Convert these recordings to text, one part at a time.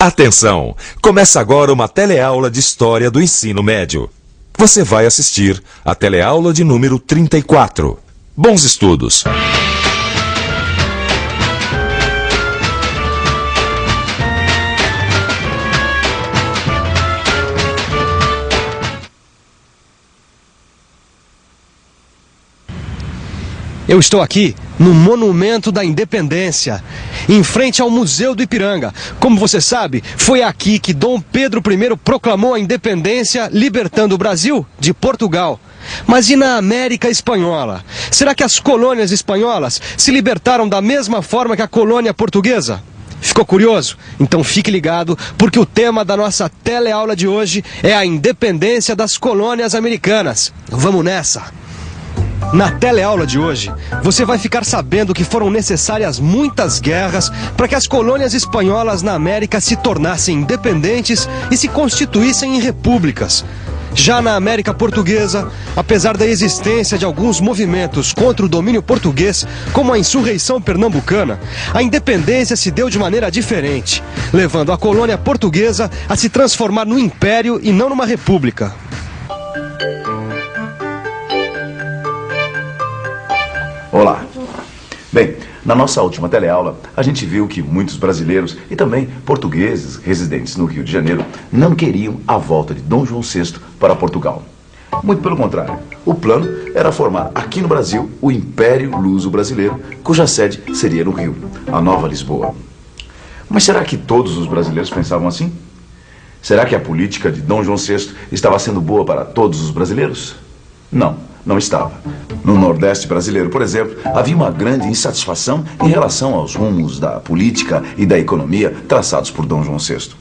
Atenção! Começa agora uma teleaula de História do Ensino Médio. Você vai assistir a teleaula de número 34. Bons estudos! Eu estou aqui no Monumento da Independência, em frente ao Museu do Ipiranga. Como você sabe, foi aqui que Dom Pedro I proclamou a independência, libertando o Brasil de Portugal. Mas e na América Espanhola? Será que as colônias espanholas se libertaram da mesma forma que a colônia portuguesa? Ficou curioso? Então fique ligado, porque o tema da nossa teleaula de hoje é a independência das colônias americanas. Vamos nessa! Na teleaula de hoje, você vai ficar sabendo que foram necessárias muitas guerras para que as colônias espanholas na América se tornassem independentes e se constituíssem em repúblicas. Já na América Portuguesa, apesar da existência de alguns movimentos contra o domínio português, como a insurreição pernambucana, a independência se deu de maneira diferente, levando a colônia portuguesa a se transformar num império e não numa república. Olá. Bem, na nossa última teleaula, a gente viu que muitos brasileiros e também portugueses residentes no Rio de Janeiro não queriam a volta de Dom João VI para Portugal. Muito pelo contrário, o plano era formar aqui no Brasil o Império Luso-Brasileiro, cuja sede seria no Rio, a Nova Lisboa. Mas será que todos os brasileiros pensavam assim? Será que a política de Dom João VI estava sendo boa para todos os brasileiros? Não estava. No Nordeste brasileiro, por exemplo, havia uma grande insatisfação em relação aos rumos da política e da economia traçados por Dom João VI.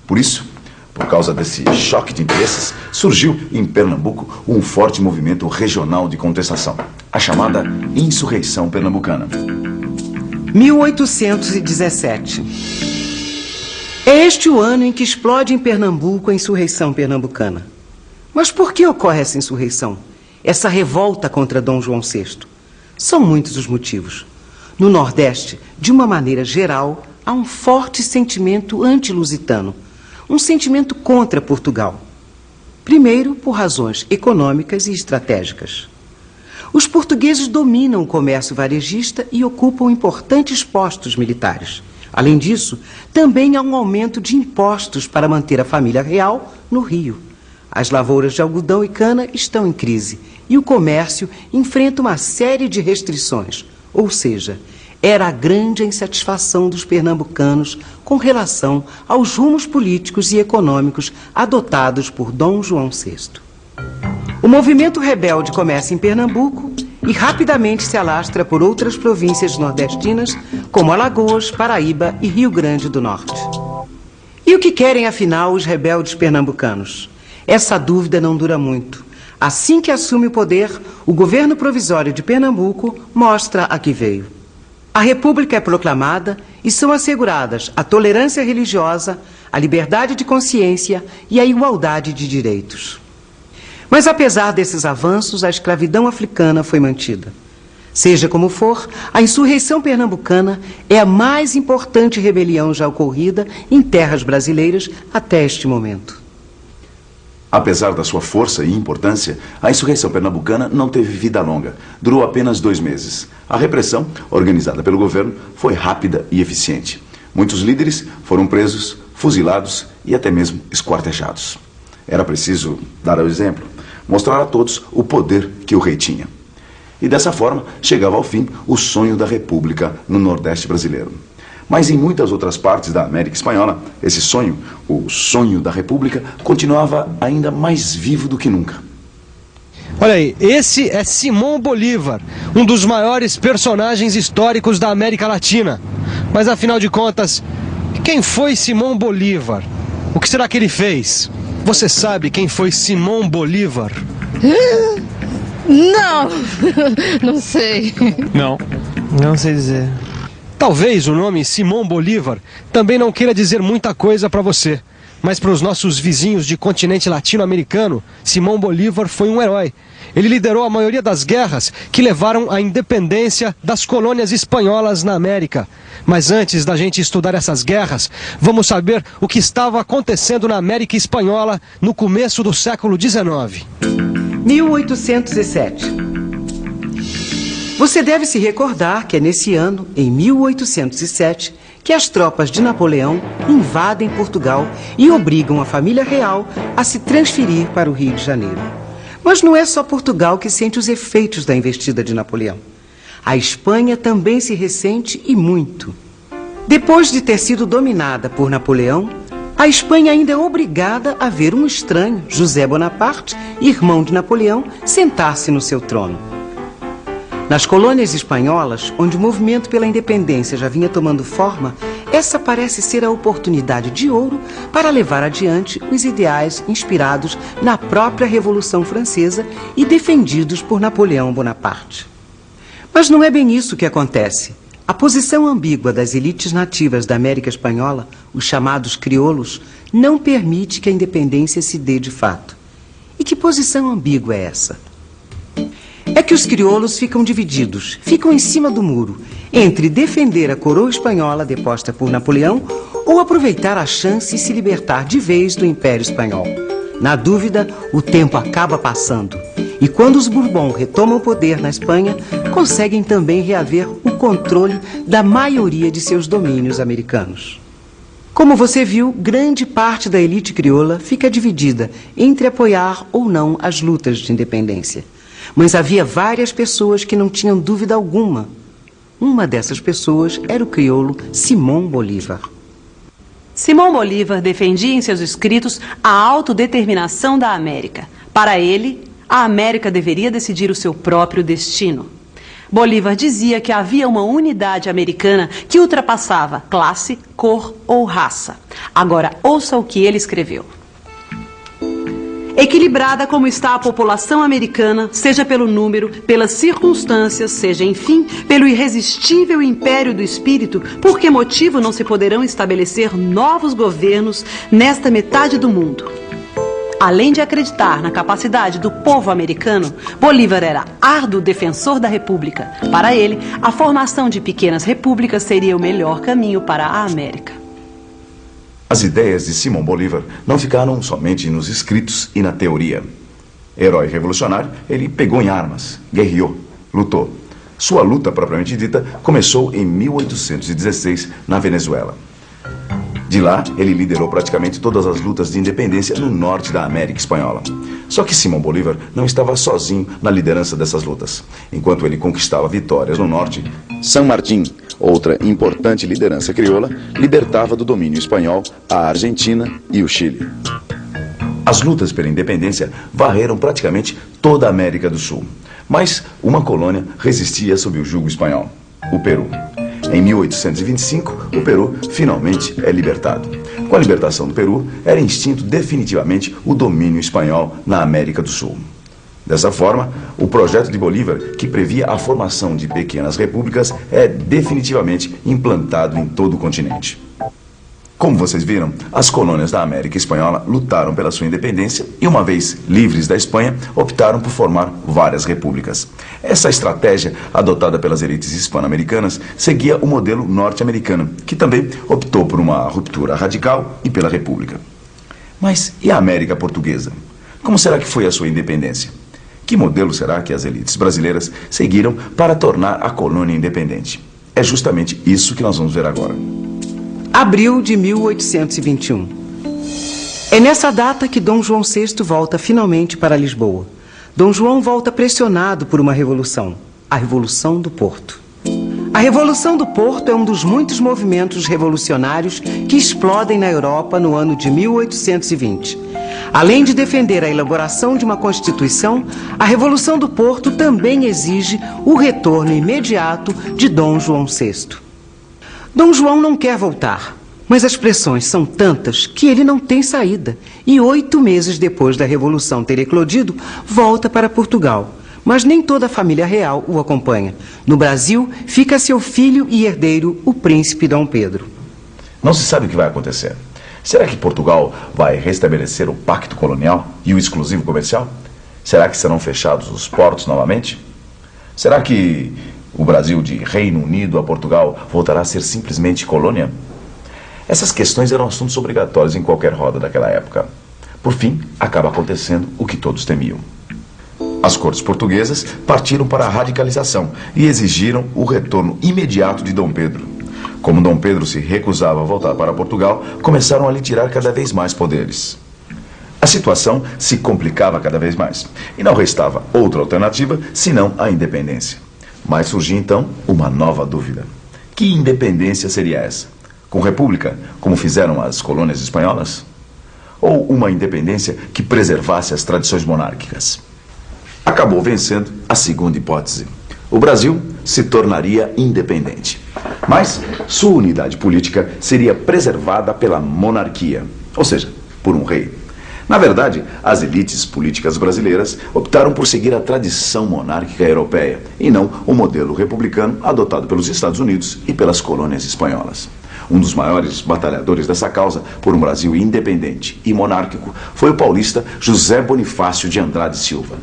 Por isso, por causa desse choque de interesses, surgiu em Pernambuco um forte movimento regional de contestação, a chamada Insurreição Pernambucana. 1817. É este o ano em que explode em Pernambuco a Insurreição Pernambucana. Mas por que ocorre essa insurreição? Essa revolta contra Dom João VI? São muitos os motivos. No Nordeste, de uma maneira geral, há um forte sentimento anti-lusitano, um sentimento contra Portugal. Primeiro, por razões econômicas e estratégicas. Os portugueses dominam o comércio varejista e ocupam importantes postos militares. Além disso, também há um aumento de impostos para manter a família real no Rio. As lavouras de algodão e cana estão em crise e o comércio enfrenta uma série de restrições. Ou seja, era a grande insatisfação dos pernambucanos com relação aos rumos políticos e econômicos adotados por Dom João VI. O movimento rebelde começa em Pernambuco e rapidamente se alastra por outras províncias nordestinas, como Alagoas, Paraíba e Rio Grande do Norte. E o que querem, afinal, os rebeldes pernambucanos? Essa dúvida não dura muito. Assim que assume o poder, o governo provisório de Pernambuco mostra a que veio. A República é proclamada e são asseguradas a tolerância religiosa, a liberdade de consciência e a igualdade de direitos. Mas apesar desses avanços, a escravidão africana foi mantida. Seja como for, a insurreição pernambucana é a mais importante rebelião já ocorrida em terras brasileiras até este momento. Apesar da sua força e importância, a insurreição pernambucana não teve vida longa. Durou apenas 2 meses. A repressão, organizada pelo governo, foi rápida e eficiente. Muitos líderes foram presos, fuzilados e até mesmo esquartejados. Era preciso dar o exemplo, mostrar a todos o poder que o rei tinha. E dessa forma, chegava ao fim o sonho da República no Nordeste brasileiro. Mas em muitas outras partes da América Espanhola, esse sonho, o sonho da República, continuava ainda mais vivo do que nunca. Olha aí, esse é Simão Bolívar, um dos maiores personagens históricos da América Latina. Mas afinal de contas, quem foi Simão Bolívar? O que será que ele fez? Você sabe quem foi Simão Bolívar? Não, não sei. Não sei dizer. Talvez o nome Simão Bolívar também não queira dizer muita coisa para você. Mas para os nossos vizinhos de continente latino-americano, Simão Bolívar foi um herói. Ele liderou a maioria das guerras que levaram à independência das colônias espanholas na América. Mas antes da gente estudar essas guerras, vamos saber o que estava acontecendo na América Espanhola no começo do século XIX. 1807. Você deve se recordar que é nesse ano, em 1807, que as tropas de Napoleão invadem Portugal e obrigam a família real a se transferir para o Rio de Janeiro. Mas não é só Portugal que sente os efeitos da investida de Napoleão. A Espanha também se ressente e muito. Depois de ter sido dominada por Napoleão, a Espanha ainda é obrigada a ver um estranho, José Bonaparte, irmão de Napoleão, sentar-se no seu trono. Nas colônias espanholas, onde o movimento pela independência já vinha tomando forma, essa parece ser a oportunidade de ouro para levar adiante os ideais inspirados na própria Revolução Francesa e defendidos por Napoleão Bonaparte. Mas não é bem isso que acontece. A posição ambígua das elites nativas da América Espanhola, os chamados crioulos, não permite que a independência se dê de fato. E que posição ambígua é essa? É que os crioulos ficam divididos, ficam em cima do muro, entre defender a coroa espanhola deposta por Napoleão ou aproveitar a chance e se libertar de vez do Império Espanhol. Na dúvida, o tempo acaba passando. E quando os Bourbon retomam o poder na Espanha, conseguem também reaver o controle da maioria de seus domínios americanos. Como você viu, grande parte da elite crioula fica dividida entre apoiar ou não as lutas de independência. Mas havia várias pessoas que não tinham dúvida alguma. Uma dessas pessoas era o crioulo Simão Bolívar. Simão Bolívar defendia em seus escritos a autodeterminação da América. Para ele, a América deveria decidir o seu próprio destino. Bolívar dizia que havia uma unidade americana que ultrapassava classe, cor ou raça. Agora, ouça o que ele escreveu. Equilibrada como está a população americana, seja pelo número, pelas circunstâncias, seja, enfim, pelo irresistível império do espírito, por que motivo não se poderão estabelecer novos governos nesta metade do mundo? Além de acreditar na capacidade do povo americano, Bolívar era árduo defensor da república. Para ele, a formação de pequenas repúblicas seria o melhor caminho para a América. As ideias de Simão Bolívar não ficaram somente nos escritos e na teoria. Herói revolucionário, ele pegou em armas, guerreou, lutou. Sua luta, propriamente dita, começou em 1816, na Venezuela. De lá, ele liderou praticamente todas as lutas de independência no norte da América Espanhola. Só que Simão Bolívar não estava sozinho na liderança dessas lutas. Enquanto ele conquistava vitórias no norte, San Martín, outra importante liderança crioula, libertava do domínio espanhol a Argentina e o Chile. As lutas pela independência varreram praticamente toda a América do Sul. Mas uma colônia resistia sob o jugo espanhol, o Peru. Em 1825, o Peru finalmente é libertado. Com a libertação do Peru, era extinto definitivamente o domínio espanhol na América do Sul. Dessa forma, o projeto de Bolívar, que previa a formação de pequenas repúblicas, é definitivamente implantado em todo o continente. Como vocês viram, as colônias da América Espanhola lutaram pela sua independência e, uma vez livres da Espanha, optaram por formar várias repúblicas. Essa estratégia, adotada pelas elites hispano-americanas, seguia o modelo norte-americano, que também optou por uma ruptura radical e pela república. Mas e a América Portuguesa? Como será que foi a sua independência? Que modelo será que as elites brasileiras seguiram para tornar a colônia independente? É justamente isso que nós vamos ver agora. Abril de 1821. É nessa data que Dom João VI volta finalmente para Lisboa. Dom João volta pressionado por uma revolução, a Revolução do Porto. A Revolução do Porto é um dos muitos movimentos revolucionários que explodem na Europa no ano de 1820. Além de defender a elaboração de uma Constituição, a Revolução do Porto também exige o retorno imediato de Dom João VI. Dom João não quer voltar, mas as pressões são tantas que ele não tem saída. E 8 meses depois da Revolução ter eclodido, volta para Portugal. Mas nem toda a família real o acompanha. No Brasil, fica seu filho e herdeiro, o príncipe Dom Pedro. Não se sabe o que vai acontecer. Será que Portugal vai restabelecer o pacto colonial e o exclusivo comercial? Será que serão fechados os portos novamente? Será que o Brasil de Reino Unido a Portugal voltará a ser simplesmente colônia? Essas questões eram assuntos obrigatórios em qualquer roda daquela época. Por fim, acaba acontecendo o que todos temiam. As cortes portuguesas partiram para a radicalização e exigiram o retorno imediato de Dom Pedro. Como Dom Pedro se recusava a voltar para Portugal, começaram a lhe tirar cada vez mais poderes. A situação se complicava cada vez mais e não restava outra alternativa senão a independência. Mas surgia então uma nova dúvida. Que independência seria essa? Com república, como fizeram as colônias espanholas? Ou uma independência que preservasse as tradições monárquicas? Acabou vencendo a segunda hipótese. O Brasil se tornaria independente. Mas sua unidade política seria preservada pela monarquia, ou seja, por um rei. Na verdade, as elites políticas brasileiras optaram por seguir a tradição monárquica europeia e não o modelo republicano adotado pelos Estados Unidos e pelas colônias espanholas. Um dos maiores batalhadores dessa causa por um Brasil independente e monárquico foi o paulista José Bonifácio de Andrade Silva.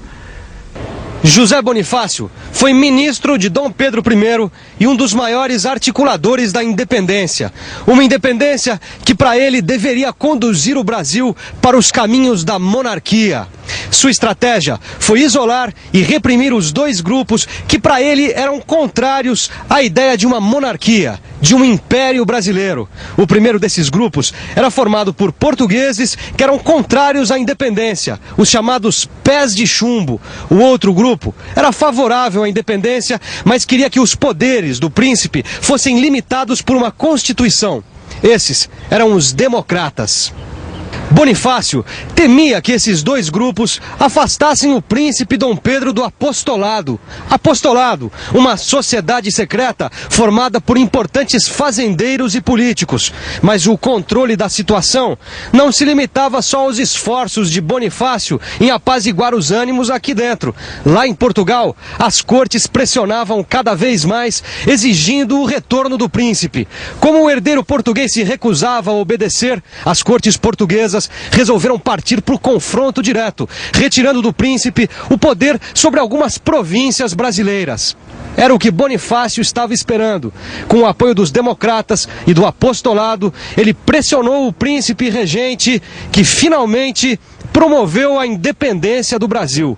José Bonifácio foi ministro de Dom Pedro I e um dos maiores articuladores da independência. Uma independência que para ele deveria conduzir o Brasil para os caminhos da monarquia. Sua estratégia foi isolar e reprimir os dois grupos que para ele eram contrários à ideia de uma monarquia, de um império brasileiro. O primeiro desses grupos era formado por portugueses que eram contrários à independência, os chamados pés de chumbo. O outro grupo era favorável à independência, mas queria que os poderes do príncipe fossem limitados por uma constituição. Esses eram os democratas. Bonifácio temia que esses dois grupos afastassem o príncipe Dom Pedro do apostolado. Apostolado, uma sociedade secreta formada por importantes fazendeiros e políticos. Mas o controle da situação não se limitava só aos esforços de Bonifácio em apaziguar os ânimos aqui dentro. Lá em Portugal, as cortes pressionavam cada vez mais, exigindo o retorno do príncipe. Como o herdeiro português se recusava a obedecer, as cortes portuguesas resolveram partir para o confronto direto, retirando do príncipe o poder sobre algumas províncias brasileiras. Era o que Bonifácio estava esperando. Com o apoio dos democratas e do apostolado, ele pressionou o príncipe regente, que finalmente promoveu a independência do Brasil.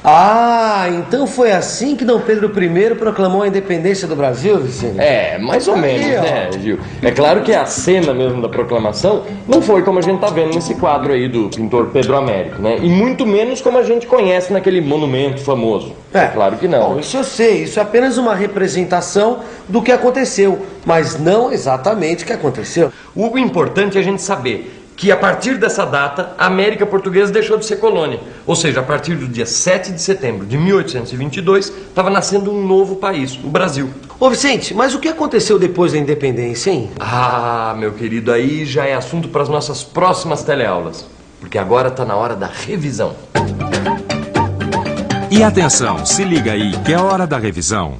Ah, então foi assim que Dom Pedro I proclamou a independência do Brasil, Vicente? É, mais ou menos, né, Gil? É claro que a cena mesmo da proclamação não foi como a gente tá vendo nesse quadro aí do pintor Pedro Américo, né? E muito menos como a gente conhece naquele monumento famoso. É, claro que não. Bom, isso eu sei, isso é apenas uma representação do que aconteceu, mas não exatamente o que aconteceu. O importante é a gente saber que a partir dessa data, a América Portuguesa deixou de ser colônia. Ou seja, a partir do dia 7 de setembro de 1822, estava nascendo um novo país, o Brasil. Ô Vicente, mas o que aconteceu depois da independência, hein? Ah, meu querido, aí já é assunto para as nossas próximas teleaulas. Porque agora está na hora da revisão. E atenção, se liga aí que é hora da revisão.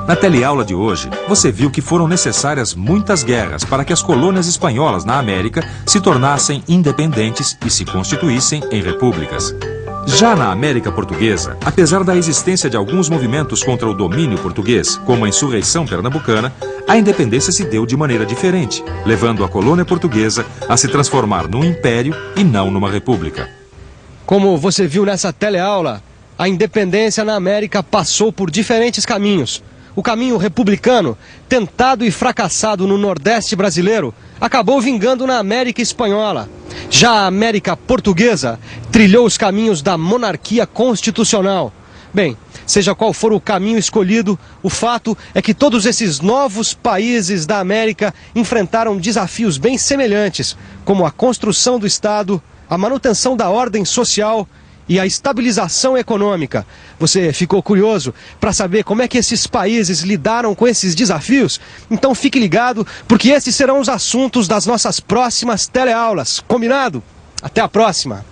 Na teleaula de hoje, você viu que foram necessárias muitas guerras para que as colônias espanholas na América se tornassem independentes e se constituíssem em repúblicas. Já na América Portuguesa, apesar da existência de alguns movimentos contra o domínio português, como a insurreição pernambucana, a independência se deu de maneira diferente, levando a colônia portuguesa a se transformar num império e não numa república. Como você viu nessa teleaula, a independência na América passou por diferentes caminhos. O caminho republicano, tentado e fracassado no Nordeste brasileiro, acabou vingando na América Espanhola. Já a América Portuguesa trilhou os caminhos da monarquia constitucional. Bem, seja qual for o caminho escolhido, o fato é que todos esses novos países da América enfrentaram desafios bem semelhantes, como a construção do Estado, a manutenção da ordem social e a estabilização econômica. Você ficou curioso para saber como é que esses países lidaram com esses desafios? Então fique ligado, porque esses serão os assuntos das nossas próximas teleaulas. Combinado? Até a próxima!